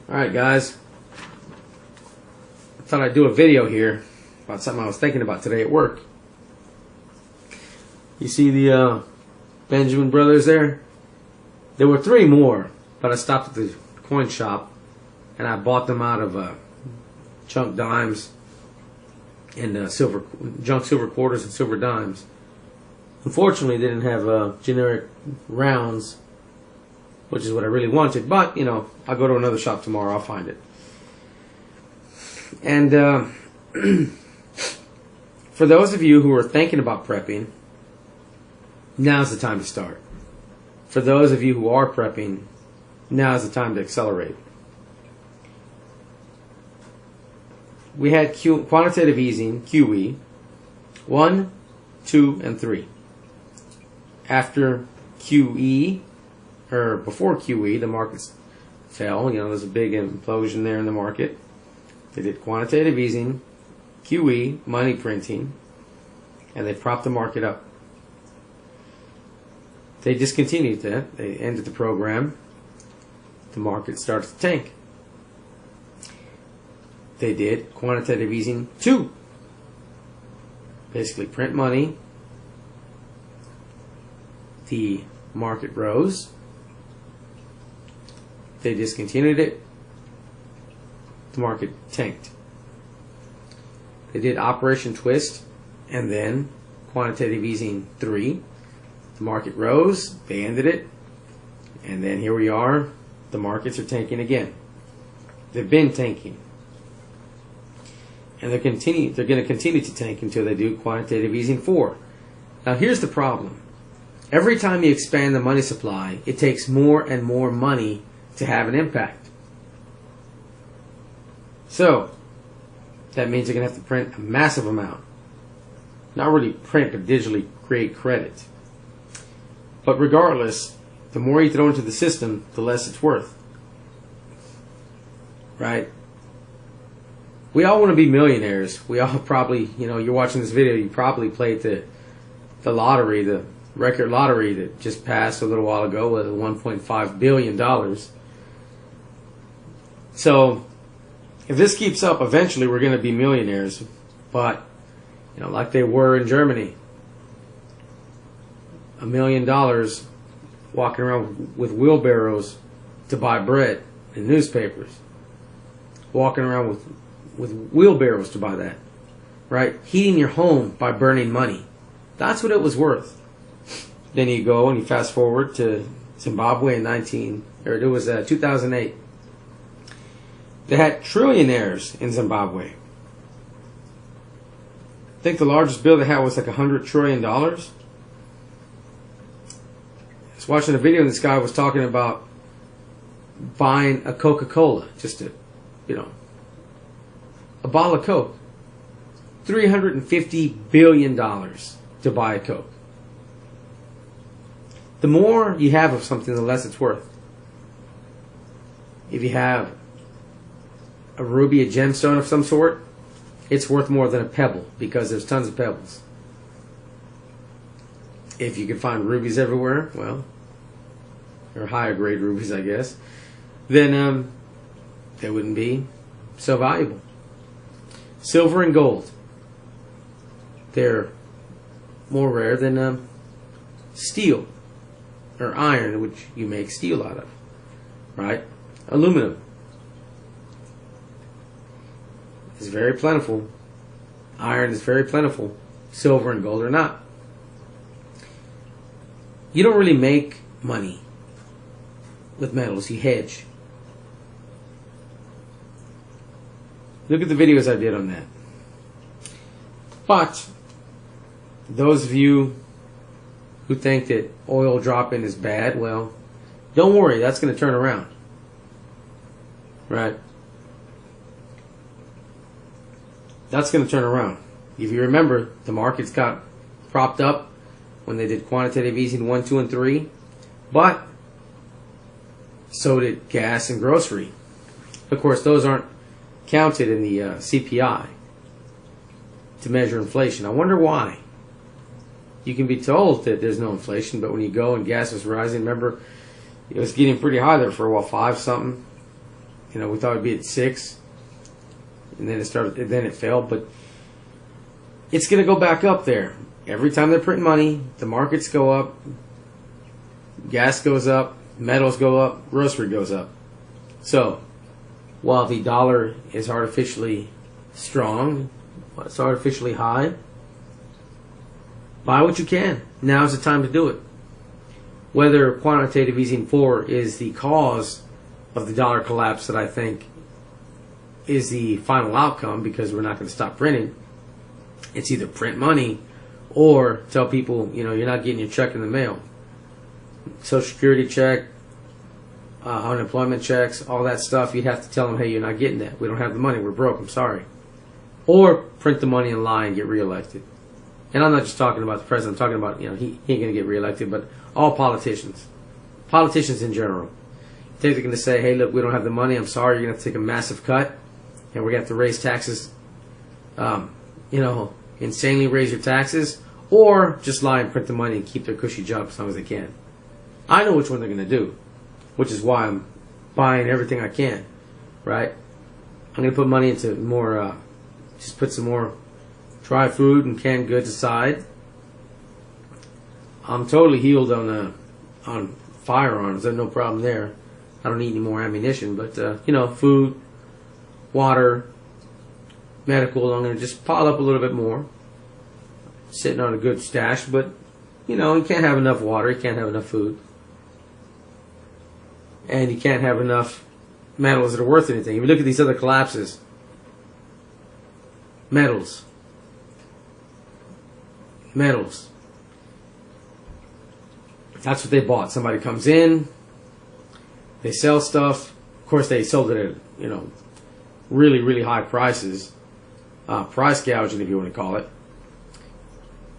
Alright guys, I thought I'd do a video here about something I was thinking about today at work. You see the Benjamin brothers there? There were 3 more, but I stopped at the coin shop and I bought them out of chunk dimes and junk silver quarters and silver dimes. Unfortunately, they didn't have generic rounds, which is what I really wanted. But, you know, I'll go to another shop tomorrow. I'll find it. And for those of you who are thinking about prepping, now's the time to start. For those of you who are prepping, now's the time to accelerate. We had quantitative easing, QE, 1, 2, and 3. After QE, or before QE, the markets fell. You know, there's a big implosion there in the market. They did quantitative easing, QE, money printing, and they propped the market up. They discontinued that. They ended the program. The market started to tank. They did quantitative easing 2. Basically print money. The market rose. They discontinued it. The market tanked. They did Operation Twist and then quantitative easing 3. The market rose. They ended it. And then here we are. The markets are tanking again. They've been tanking. And they're going to continue to tank until they do quantitative easing 4. Now here's the problem. Every time you expand the money supply, it takes more and more money to have an impact. So that means you're going to have to print a massive amount. Not really print, but digitally create credit. But regardless, the more you throw into the system, the less it's worth. Right? We all want to be millionaires. We all probably, you know, you're watching this video, you probably played the lottery, the record lottery that just passed a little while ago with $1.5 billion. So, if this keeps up, eventually we're going to be millionaires. But, you know, like they were in Germany. $1 million walking around with wheelbarrows to buy bread and newspapers. Walking around with wheelbarrows to buy that. Right? Heating your home by burning money. That's what it was worth. Then you go and you fast forward to Zimbabwe in 2008. They had trillionaires in Zimbabwe. I think the largest bill they had was like $100 trillion. I was watching a video and this guy was talking about buying a Coca-Cola, just to, you know, a bottle of Coke. $350 billion to buy a Coke. The more you have of something, the less it's worth. If you have a ruby, a gemstone of some sort, it's worth more than a pebble because there's tons of pebbles. If you can find rubies everywhere, well, or higher grade rubies, I guess, then they wouldn't be so valuable. Silver and gold, they're more rare than steel or iron, which you make steel out of, right? Aluminum is very plentiful. Iron is very plentiful. Silver and gold are not. You don't really make money with metals. You hedge. Look at the videos I did on that. But those of you who think that oil drop-in is bad, well, don't worry, that's going to turn around. Right? That's going to turn around. If you remember, the markets got propped up when they did quantitative easing 1, 2, and 3, but so did gas and grocery. Of course, those aren't counted in the CPI to measure inflation. I wonder why. You can be told that there's no inflation, but when you go and gas is rising, remember It was getting pretty high there for a while, 5 something. You know, we thought it'd be at 6, and then it fell. But it's going to go back up there. Every time they're printing money, the markets go up, gas goes up, metals go up, grocery goes up. So, while the dollar is artificially strong, it's artificially high, buy what you can. Now's the time to do it. Whether quantitative easing 4 is the cause of the dollar collapse that I think is the final outcome, because we're not going to stop printing. It's either print money or tell people, you know, you're not getting your check in the mail. Social Security check, unemployment checks, all that stuff, you'd have to tell them, hey, you're not getting that. We don't have the money. We're broke. I'm sorry. Or print the money and lie and get reelected. And I'm not just talking about the president. I'm talking about, you know, he ain't going to get reelected, but all politicians. Politicians in general. They're going to say, hey, look, we don't have the money. I'm sorry. You're going to have to take a massive cut. And we're going to have to raise taxes, you know, insanely raise your taxes. Or just lie and print the money and keep their cushy job as long as they can. I know which one they're going to do, which is why I'm buying everything I can, right? I'm going to put money into more, just put some more dry food and canned goods aside. I'm totally healed on firearms. There's no problem there. I don't need any more ammunition, but you know, food, water, medical. I'm going to just pile up a little bit more. Sitting on a good stash, but you know, you can't have enough water. You can't have enough food, and you can't have enough metals that are worth anything. If you look at these other collapses, metals. That's what they bought. Somebody comes in, they sell stuff. Of course, they sold it at, you know, really, really high prices, price gouging, if you want to call it.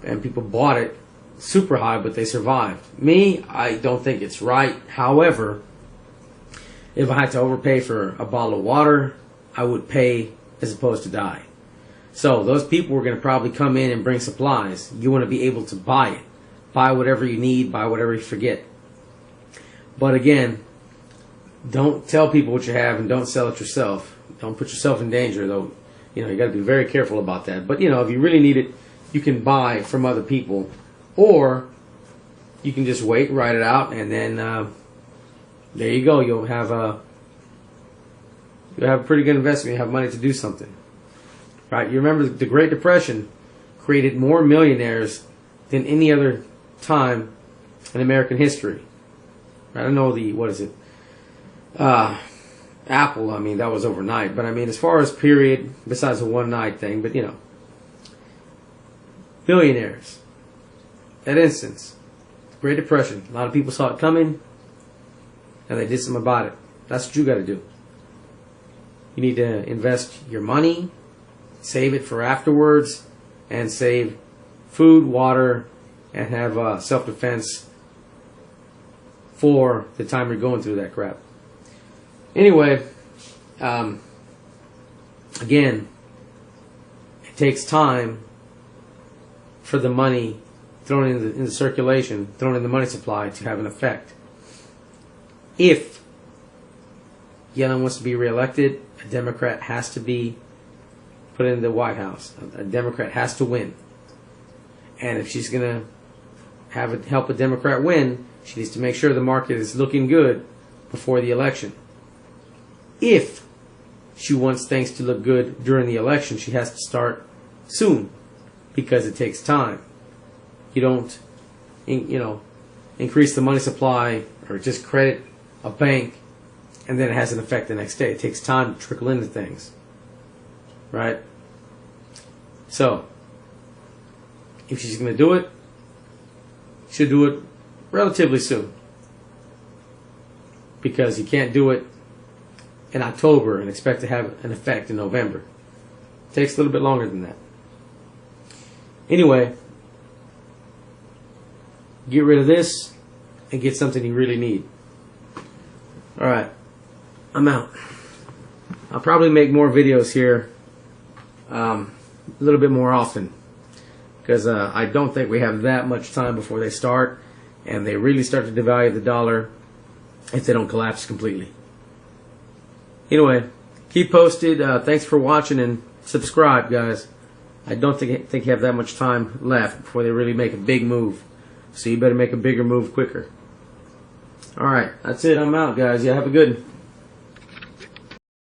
And people bought it super high, but they survived. Me, I don't think it's right. However, if I had to overpay for a bottle of water, I would pay as opposed to die. So those people were going to probably come in and bring supplies. You want to be able to buy it. Buy whatever you need, buy whatever you forget. But again, don't tell people what you have and don't sell it yourself. Don't put yourself in danger, though. You know, you got to be very careful about that. But, you know, if you really need it, you can buy from other people. Or you can just wait, write it out, and then there you go. You'll have a pretty good investment. You have money to do something. Right? You remember the Great Depression created more millionaires than any other time in American history. I don't know what is it? Apple, I mean, that was overnight. But I mean, as far as period, besides a one night thing, but you know, billionaires. That instance, Great Depression. A lot of people saw it coming, and they did something about it. That's what you got to do. You need to invest your money, save it for afterwards, and save food, water, and have self-defense for the time you're going through that crap. Anyway, again, it takes time for the money thrown into circulation, thrown in the money supply to have an effect. If Yellen wants to be reelected, a Democrat has to be put in the White House. A Democrat has to win. And if she's going to help a Democrat win, she needs to make sure the market is looking good before the election. If she wants things to look good during the election, she has to start soon, because it takes time. You don't, increase the money supply or just credit a bank and then it has an effect the next day. It takes time to trickle into things, right? So, if she's going to do it, she'll do it relatively soon, because you can't do it in October and expect to have an effect in November. It takes a little bit longer than that. Anyway, get rid of this and get something you really need. Alright, I'm out. I'll probably make more videos here a little bit more often, because I don't think we have that much time before they start, and they really start to devalue the dollar. if they don't collapse completely. Anyway, keep posted. Thanks for watching, and subscribe, guys. I don't think you have that much time left before they really make a big move. So you better make a bigger move quicker. Alright, that's it. I'm out, guys. Yeah, have a good one.